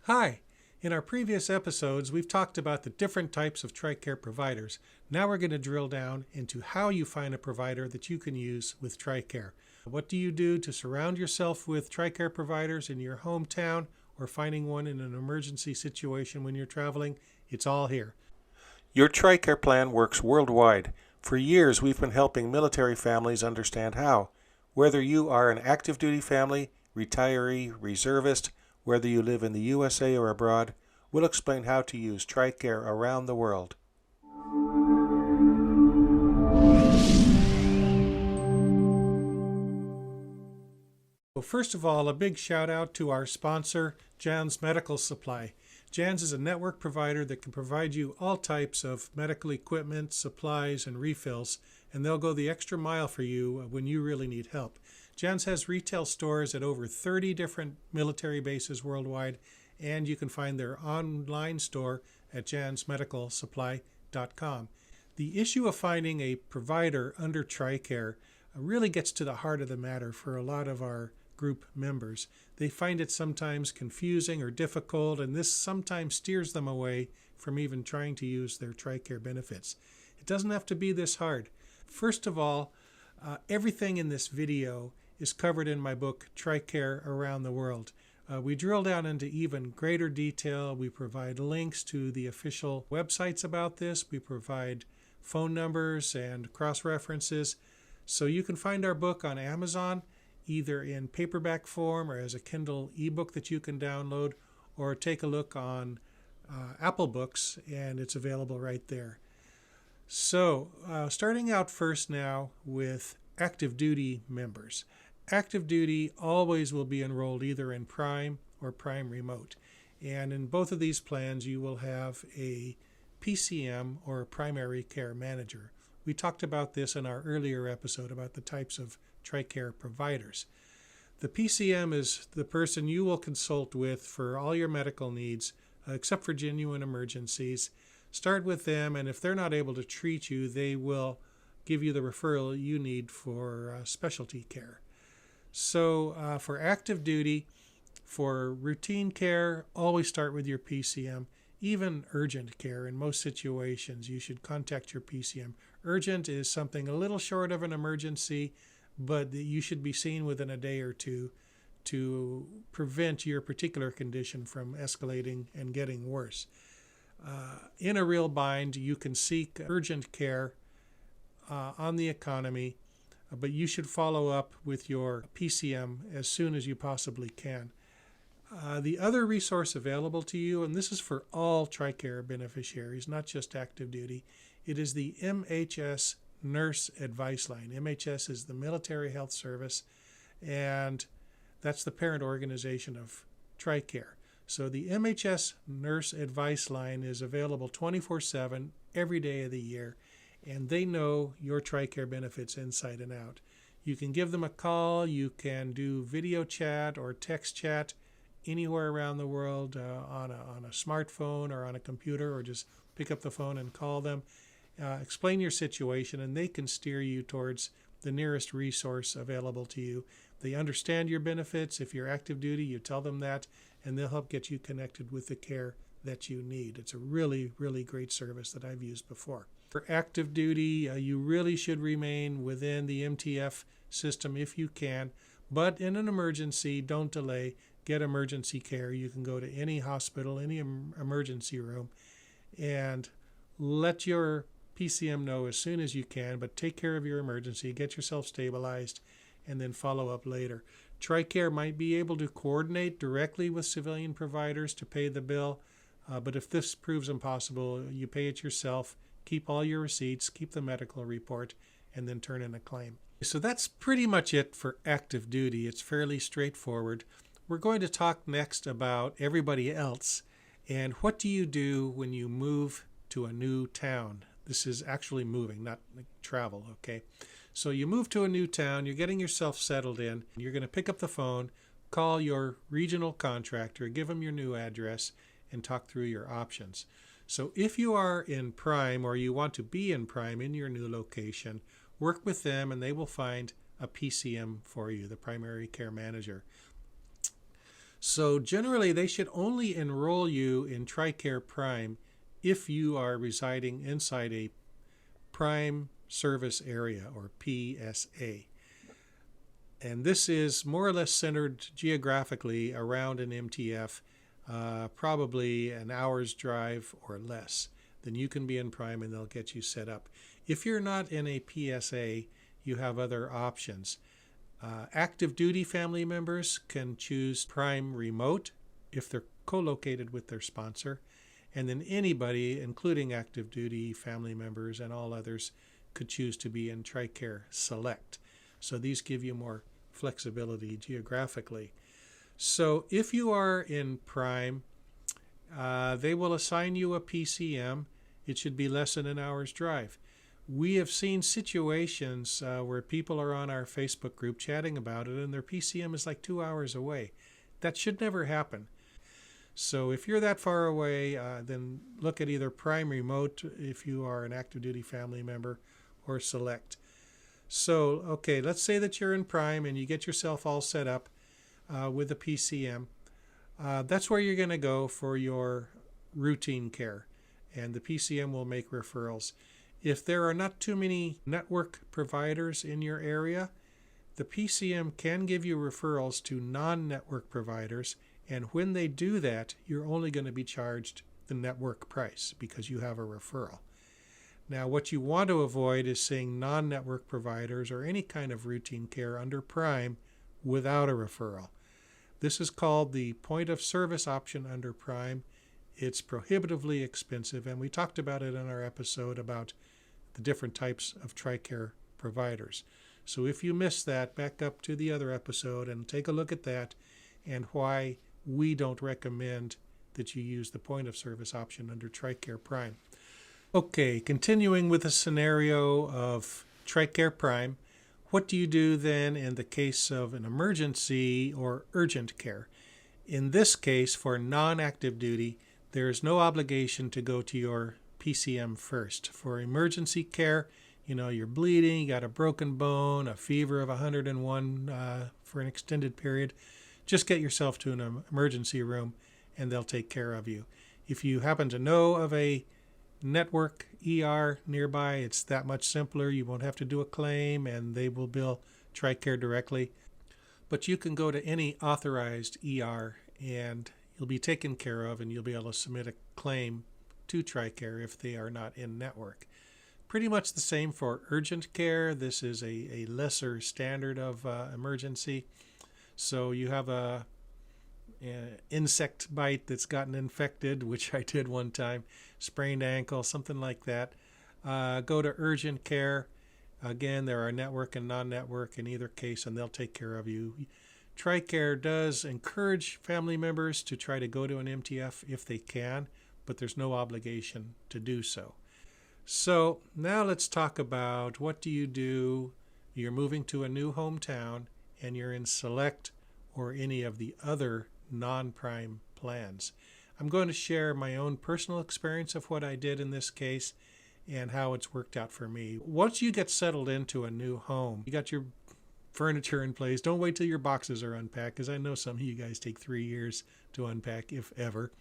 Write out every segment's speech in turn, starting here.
Hi. In our previous episodes, we've talked about the different types of TRICARE providers. Now we're going to drill down into how you find a provider that you can use with TRICARE. What do you do to surround yourself with TRICARE providers in your hometown or finding one in an emergency situation when you're traveling? It's all here. Your TRICARE plan works worldwide. For years, we've been helping military families understand how. Whether you are an active duty family, retiree, reservist, whether you live in the USA or abroad, we'll explain how to use TRICARE around the world. Well, first of all, a big shout out to our sponsor, Jan's Medical Supply. Jan's is a network provider that can provide you all types of medical equipment, supplies, and refills, and they'll go the extra mile for you when you really need help. Jan's has retail stores at over 30 different military bases worldwide, and you can find their online store at jansmedicalsupply.com. The issue of finding a provider under TRICARE really gets to the heart of the matter for a lot of our group members. They find it sometimes confusing or difficult, and this sometimes steers them away from even trying to use their TRICARE benefits. It doesn't have to be this hard. First of all, everything in this video is covered in my book, TRICARE Around the World. We drill down into even greater detail. We provide links to the official websites about this. We provide phone numbers and cross-references. So you can find our book on Amazon, either in paperback form or as a Kindle ebook that you can download, or take a look on Apple Books, and it's available right there. So starting out first now with active duty members. Active duty always will be enrolled either in Prime or Prime Remote. And in both of these plans, you will have a PCM or a primary care manager. We talked about this in our earlier episode about the types of TRICARE providers. The PCM is the person you will consult with for all your medical needs, except for genuine emergencies. Start with them, and if they're not able to treat you, they will give you the referral you need for specialty care. So for active duty, for routine care, always start with your PCM. Even urgent care, in most situations, you should contact your PCM. Urgent is something a little short of an emergency, but you should be seen within a day or two to prevent your particular condition from escalating and getting worse. In a real bind, you can seek urgent care on the economy, but you should follow up with your PCM as soon as you possibly can. The other resource available to you, and this is for all TRICARE beneficiaries, not just active duty, it is the MHS Nurse Advice Line. MHS is the Military Health Service, and that's the parent organization of TRICARE. So the MHS Nurse Advice Line is available 24/7 every day of the year, and they know your TRICARE benefits inside and out. You can give them a call, you can do video chat or text chat anywhere around the world on a smartphone or on a computer, or just pick up the phone and call them. Explain your situation, and they can steer you towards the nearest resource available to you. They understand your benefits. If you're active duty, you tell them that, and they'll help get you connected with the care that you need. It's a really, really great service that I've used before. For active duty, you really should remain within the MTF system if you can, but in an emergency, don't delay. Get emergency care. You can go to any hospital, any emergency room, and let your PCM know as soon as you can, but take care of your emergency, get yourself stabilized, and then follow up later. TRICARE might be able to coordinate directly with civilian providers to pay the bill, but if this proves impossible, you pay it yourself, keep all your receipts, keep the medical report, and then turn in a claim. So that's pretty much it for active duty. It's fairly straightforward. We're going to talk next about everybody else, and what do you do when you move to a new town? This is actually moving, not like travel, okay? So you move to a new town, you're getting yourself settled in, you're going to pick up the phone, call your regional contractor, give them your new address, and talk through your options. So if you are in Prime, or you want to be in Prime in your new location, work with them and they will find a PCM for you, the primary care manager. So generally, they should only enroll you in TRICARE Prime if you are residing inside a Prime Service Area, or PSA. And this is more or less centered geographically around an MTF, probably an hour's drive or less. Then you can be in Prime and they'll get you set up. If you're not in a PSA, you have other options. Active duty family members can choose Prime Remote if they're co-located with their sponsor. And then anybody, including active duty family members and all others, could choose to be in TRICARE Select. So these give you more flexibility geographically. So if you are in Prime, they will assign you a PCM. It should be less than an hour's drive. We have seen situations where people are on our Facebook group chatting about it and their PCM is like 2 hours away. That should never happen. So if you're that far away, then look at either Prime Remote if you are an active duty family member, or Select. So, okay, let's say that you're in Prime and you get yourself all set up with a PCM. That's where you're going to go for your routine care, and the PCM will make referrals. If there are not too many network providers in your area, the PCM can give you referrals to non-network providers, and when they do that, you're only going to be charged the network price because you have a referral. Now, what you want to avoid is seeing non-network providers or any kind of routine care under Prime without a referral. This is called the point of service option under Prime. It's prohibitively expensive, and we talked about it in our episode about the different types of TRICARE providers. So if you missed that, back up to the other episode and take a look at that and why we don't recommend that you use the point of service option under TRICARE Prime. Okay, continuing with the scenario of TRICARE Prime, what do you do then in the case of an emergency or urgent care? In this case, for non-active duty, there is no obligation to go to your PCM first. For emergency care, you're bleeding, you got a broken bone, a fever of 101 for an extended period, just get yourself to an emergency room and they'll take care of you. If you happen to know of a network ER nearby, it's that much simpler. You won't have to do a claim and they will bill TRICARE directly. But you can go to any authorized ER and you'll be taken care of, and you'll be able to submit a claim to TRICARE if they are not in network. Pretty much the same for urgent care. This is a lesser standard of emergency. So you have an insect bite that's gotten infected, which I did one time, sprained ankle, something like that. Go to urgent care. Again, there are network and non-network in either case, and they'll take care of you. TRICARE does encourage family members to try to go to an MTF if they can, but there's no obligation to do so. So now let's talk about what do you do. You're moving to a new hometown and you're in Select or any of the other non-Prime plans. I'm going to share my own personal experience of what I did in this case and how it's worked out for me. Once you get settled into a new home, you got your furniture in place. Don't wait till your boxes are unpacked, because I know some of you guys take 3 years to unpack, if ever.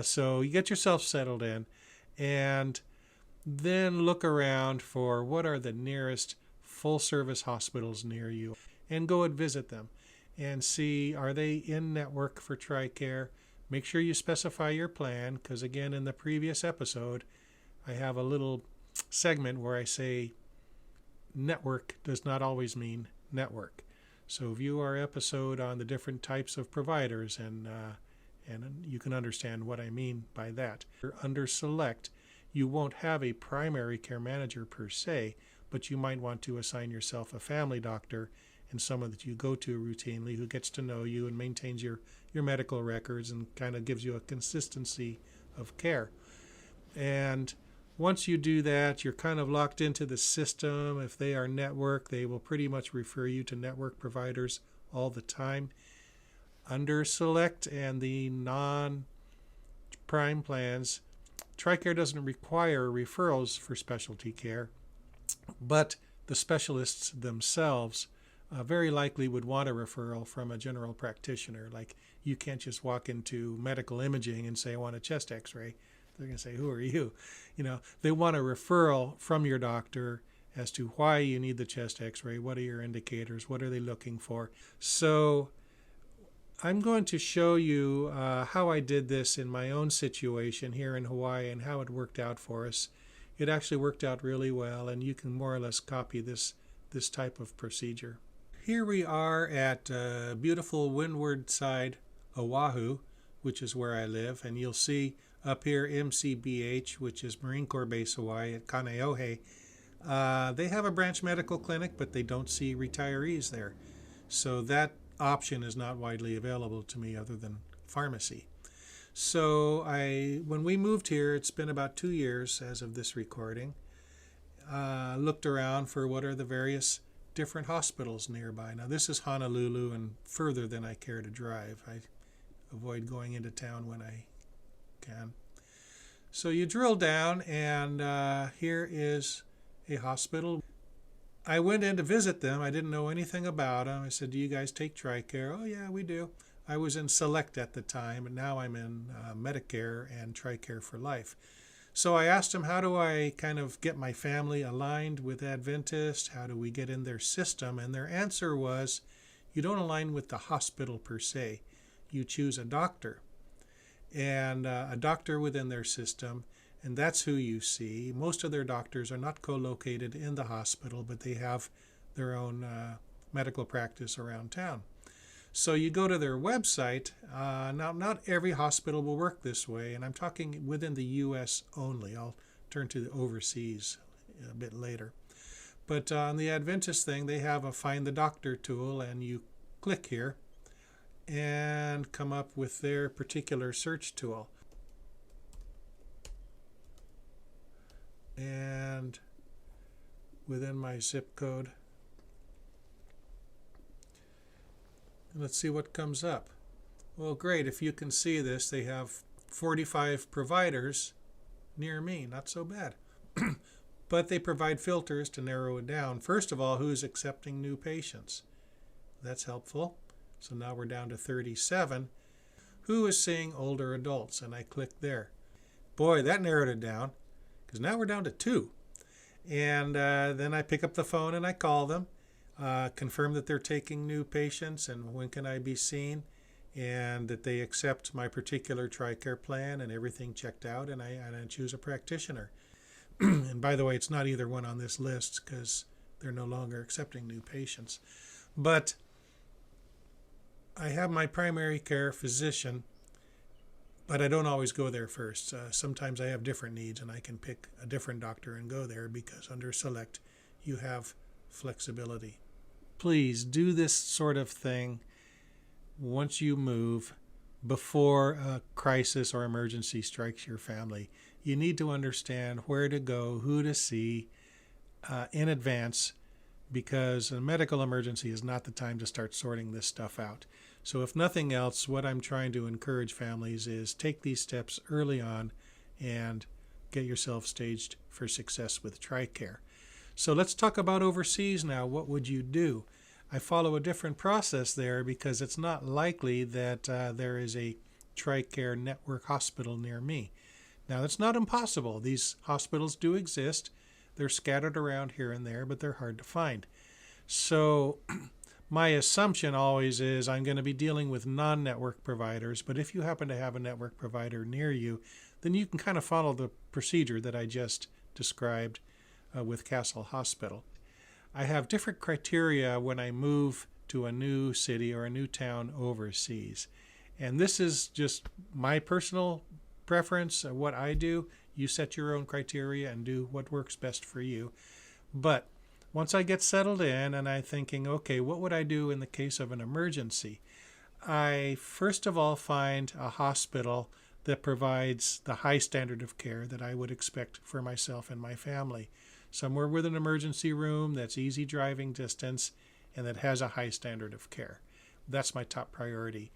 So you get yourself settled in and then look around for what are the nearest full-service hospitals near you and go and visit them and see, are they in network for TRICARE? Make sure you specify your plan, because again, in the previous episode, I have a little segment where I say network does not always mean network. So view our episode on the different types of providers and you can understand what I mean by that. Under Select, you won't have a primary care manager per se, but you might want to assign yourself a family doctor and someone that you go to routinely who gets to know you and maintains your medical records and kind of gives you a consistency of care. And once you do that, you're kind of locked into the system. If they are network, they will pretty much refer you to network providers all the time. Under Select and the non-Prime plans, TRICARE doesn't require referrals for specialty care, but the specialists themselves very likely would want a referral from a general practitioner. Like, you can't just walk into medical imaging and say, I want a chest x-ray. They're going to say, who are you? They want a referral from your doctor as to why you need the chest x-ray, what are your indicators, what are they looking for. So I'm going to show you how I did this in my own situation here in Hawaii and how it worked out for us. It actually worked out really well, and you can more or less copy this type of procedure. Here we are at beautiful windward side Oahu, which is where I live, and you'll see up here MCBH, which is Marine Corps Base Hawaii at Kaneohe. They have a branch medical clinic, but they don't see retirees there. So that option is not widely available to me other than pharmacy. So when we moved here, it's been about 2 years as of this recording, looked around for what are the various different hospitals nearby. Now this is Honolulu and further than I care to drive. I avoid going into town when I can. So you drill down, and here is a hospital. I went in to visit them. I didn't know anything about them. I said, do you guys take TRICARE? Oh yeah, we do. I was in Select at the time, and now I'm in Medicare and TRICARE for life. So I asked them, how do I kind of get my family aligned with Adventist? How do we get in their system? And their answer was, you don't align with the hospital per se. You choose a doctor, and a doctor within their system, and that's who you see. Most of their doctors are not co-located in the hospital, but they have their own medical practice around town. So you go to their website. Now, not every hospital will work this way, and I'm talking within the U.S. only. I'll turn to the overseas a bit later. But on the Adventist thing, they have a Find the Doctor tool, and you click here and come up with their particular search tool. And within my zip code, let's see what comes up. Well, great. If you can see this, they have 45 providers near me. Not so bad. But they provide filters to narrow it down. First of all, who's accepting new patients? That's helpful. So now we're down to 37. Who is seeing older adults? And I click there. Boy, that narrowed it down, because now we're down to 2. And then I pick up the phone and I call them, confirm that they're taking new patients and when can I be seen, and that they accept my particular TRICARE plan and everything checked out, and I choose a practitioner. And by the way, it's not either one on this list because they're no longer accepting new patients. But I have my primary care physician, but I don't always go there first. Sometimes I have different needs and I can pick a different doctor and go there because under Select you have flexibility. Please do this sort of thing once you move before a crisis or emergency strikes your family. You need to understand where to go, who to see in advance, because a medical emergency is not the time to start sorting this stuff out. So if nothing else, what I'm trying to encourage families is take these steps early on and get yourself staged for success with TRICARE. So let's talk about overseas now. What would you do? I follow a different process there because it's not likely that there is a TRICARE network hospital near me. Now, it's not impossible. These hospitals do exist. They're scattered around here and there, but they're hard to find. So my assumption always is I'm going to be dealing with non-network providers, but if you happen to have a network provider near you, then you can kind of follow the procedure that I just described with Castle Hospital. I have different criteria when I move to a new city or a new town overseas. And this is just my personal preference, what I do. You set your own criteria and do what works best for you. But once I get settled in and I'm thinking, okay, what would I do in the case of an emergency? I first of all find a hospital that provides the high standard of care that I would expect for myself and my family. Somewhere with an emergency room that's easy driving distance and that has a high standard of care. That's my top priority.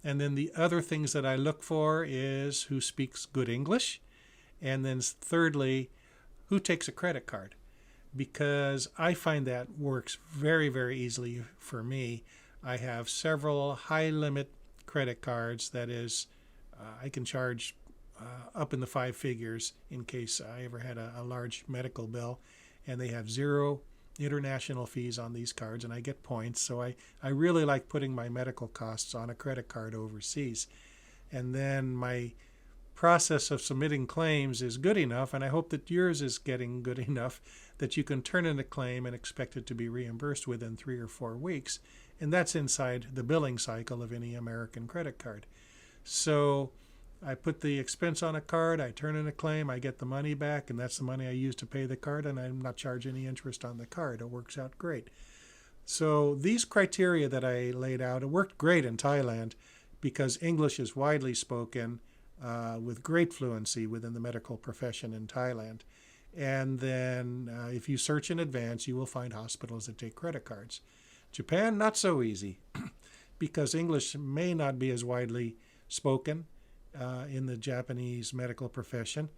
And then the other things that I look for is who speaks good English. And then thirdly, who takes a credit card. because I find that works very, very easily for me. I have several high limit credit cards. That is, I can charge up in the five figures in case I ever had a large medical bill, and they have zero international fees on these cards, and I get points. So I really like putting my medical costs on a credit card overseas. And then my process of submitting claims is good enough, and I hope that yours is getting good enough that you can turn in a claim and expect it to be reimbursed within 3 or 4 weeks. And that's inside the billing cycle of any American credit card. So I put the expense on a card, I turn in a claim, I get the money back, and that's the money I use to pay the card, and I'm not charging any interest on the card. It works out great. So these criteria that I laid out, it worked great in Thailand because English is widely spoken with great fluency within the medical profession in Thailand. And then if you search in advance, you will find hospitals that take credit cards. Japan, not so easy because English may not be as widely spoken in the Japanese medical profession.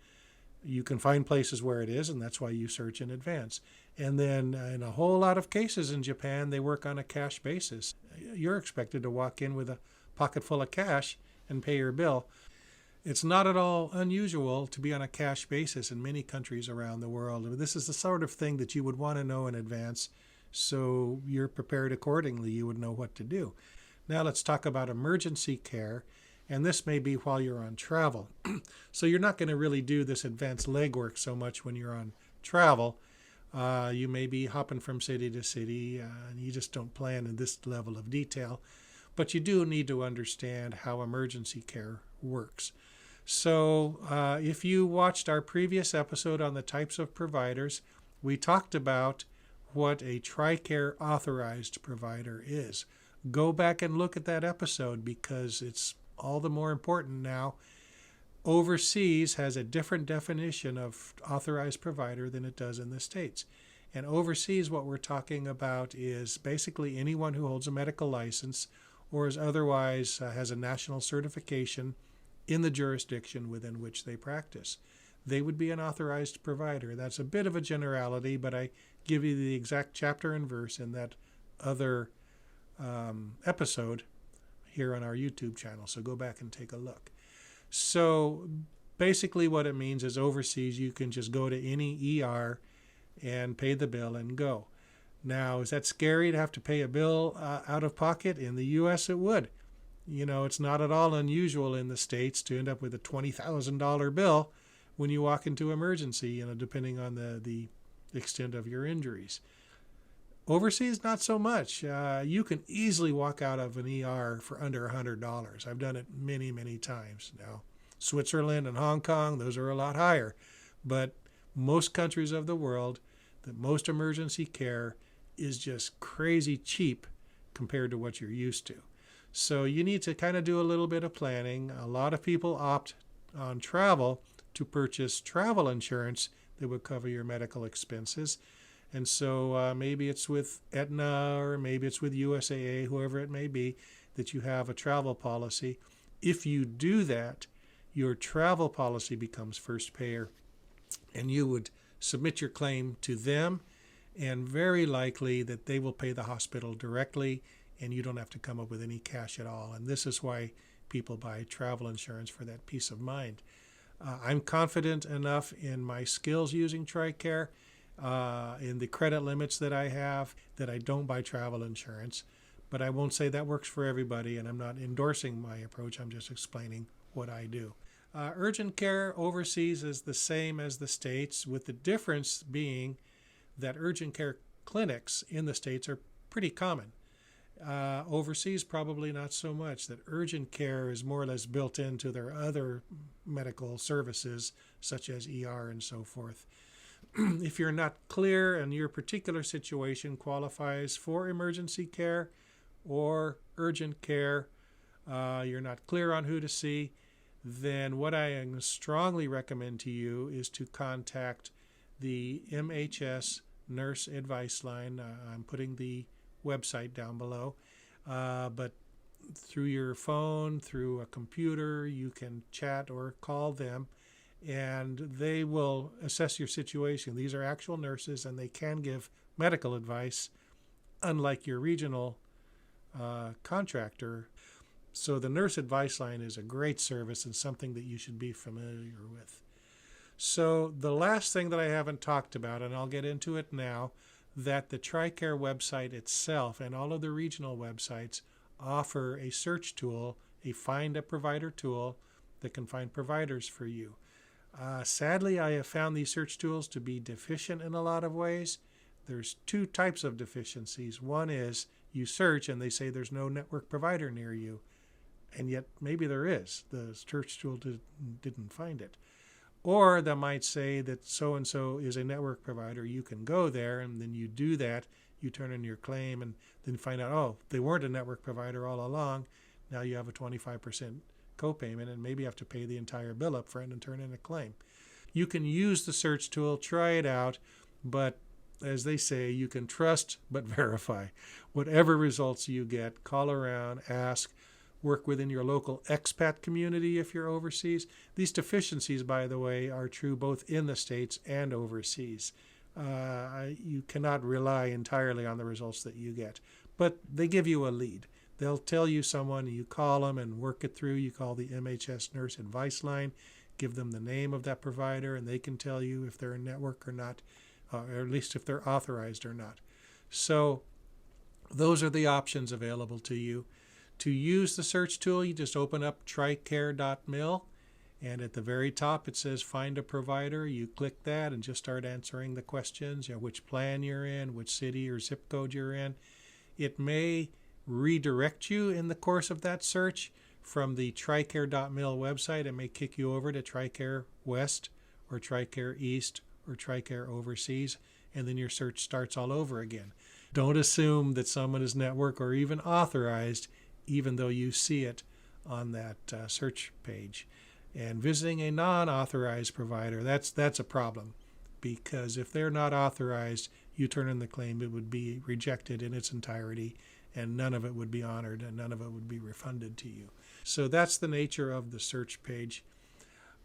You can find places where it is, and that's why you search in advance. And then in a whole lot of cases in Japan, they work on a cash basis. You're expected to walk in with a pocket full of cash and pay your bill. It's not at all unusual to be on a cash basis in many countries around the world. This is the sort of thing that you would want to know in advance so you're prepared accordingly. You would know what to do. Now let's talk about emergency care, and this may be while you're on travel. So you're not going to really do this advanced legwork so much when you're on travel. You may be hopping from city to city, and you just don't plan in this level of detail. But you do need to understand how emergency care works. So if you watched our previous episode on the types of providers, we talked about what a TRICARE authorized provider is. Go back and look at that episode because it's all the more important now. Overseas has a different definition of authorized provider than it does in the States. And overseas, what we're talking about is basically anyone who holds a medical license or is otherwise has a national certification in the jurisdiction within which they practice. They would be an authorized provider. That's a bit of a generality, but I give you the exact chapter and verse in that other episode here on our YouTube channel. So go back and take a look. So basically what it means is overseas you can just go to any ER and pay the bill and go. Now, is that scary to have to pay a bill out of pocket? In the U.S. it would. You know, it's not at all unusual in the States to end up with a $20,000 bill when you walk into emergency, you know, depending on the extent of your injuries. Overseas, not so much. You can easily walk out of an ER for under $100. I've done it many, many times. Now, Switzerland and Hong Kong, those are a lot higher. But most countries of the world, that most emergency care is just crazy cheap compared to what you're used to. So you need to kind of do a little bit of planning. A lot of people opt on travel to purchase travel insurance that would cover your medical expenses. And so maybe it's with Aetna or maybe it's with USAA, whoever it may be, that you have a travel policy. If you do that, your travel policy becomes first payer, and you would submit your claim to them, and very likely that they will pay the hospital directly, and you don't have to come up with any cash at all. And this is why people buy travel insurance, for that peace of mind. I'm confident enough in my skills using TRICARE, in the credit limits that I have, that I don't buy travel insurance. But I won't say that works for everybody, and I'm not endorsing my approach. I'm just explaining what I do. Urgent care overseas is the same as the States, with the difference being that urgent care clinics in the States are pretty common. Overseas, probably not so much. That urgent care is more or less built into their other medical services, such as ER and so forth. If you're not clear and your particular situation qualifies for emergency care or urgent care, you're not clear on who to see, then what I strongly recommend to you is to contact the MHS Nurse Advice Line. I'm putting the website down below, but through your phone, through a computer, you can chat or call them, and they will assess your situation. These are actual nurses, and they can give medical advice, unlike your regional contractor. So the nurse advice line is a great service and something that you should be familiar with. So the last thing that I haven't talked about, and I'll get into it now, that the TRICARE website itself and all of the regional websites offer a search tool, a find a provider tool that can find providers for you. Sadly, I have found these search tools to be deficient in a lot of ways. There's two types of deficiencies. One is you search and they say there's no network provider near you, and yet maybe there is. The search tool didn't find it. Or they might say that so-and-so is a network provider. You can go there, and then you do that. You turn in your claim and then find out, oh, they weren't a network provider all along. Now you have a 25% copayment, and maybe you have to pay the entire bill up front and turn in a claim. You can use the search tool, try it out, but as they say, you can trust but verify. Whatever results you get, call around, ask, work within your local expat community if you're overseas. These deficiencies, by the way, are true both in the States and overseas. You cannot rely entirely on the results that you get, but they give you a lead. They'll tell you someone, you call them and work it through. You call the MHS nurse advice line, give them the name of that provider, and they can tell you if they're a network or not, or at least if they're authorized or not. So those are the options available to you. To use the search tool, you just open up tricare.mil, and at the very top it says find a provider. You click that and just start answering the questions, which plan you're in, which city or zip code you're in. It may redirect you in the course of that search from the tricare.mil website. It may kick you over to TRICARE West or TRICARE East or TRICARE Overseas, and then your search starts all over again. Don't assume that someone is network or even authorized, even though you see it on that search page. And visiting a non-authorized provider, that's a problem, because if they're not authorized, you turn in the claim, it would be rejected in its entirety, and none of it would be honored, and none of it would be refunded to you. So that's the nature of the search page.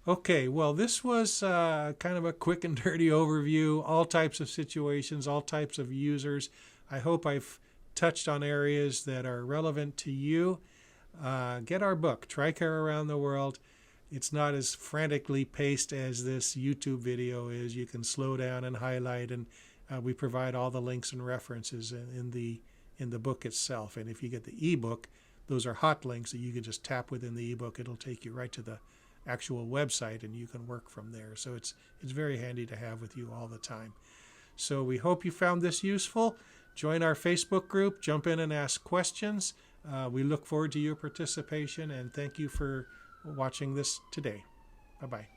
Okay, well, this was kind of a quick and dirty overview, all types of situations, all types of users. I hope I've touched on areas that are relevant to you. Get our book, TRICARE Around the World. It's not as frantically paced as this YouTube video is. You can slow down and highlight, and we provide all the links and references in the book itself. And if you get the ebook, those are hot links that you can just tap within the ebook. It'll take you right to the actual website, and you can work from there. So it's very handy to have with you all the time. So we hope you found this useful. Join our Facebook group, jump in and ask questions. We look forward to your participation, and thank you for watching this today. Bye-bye.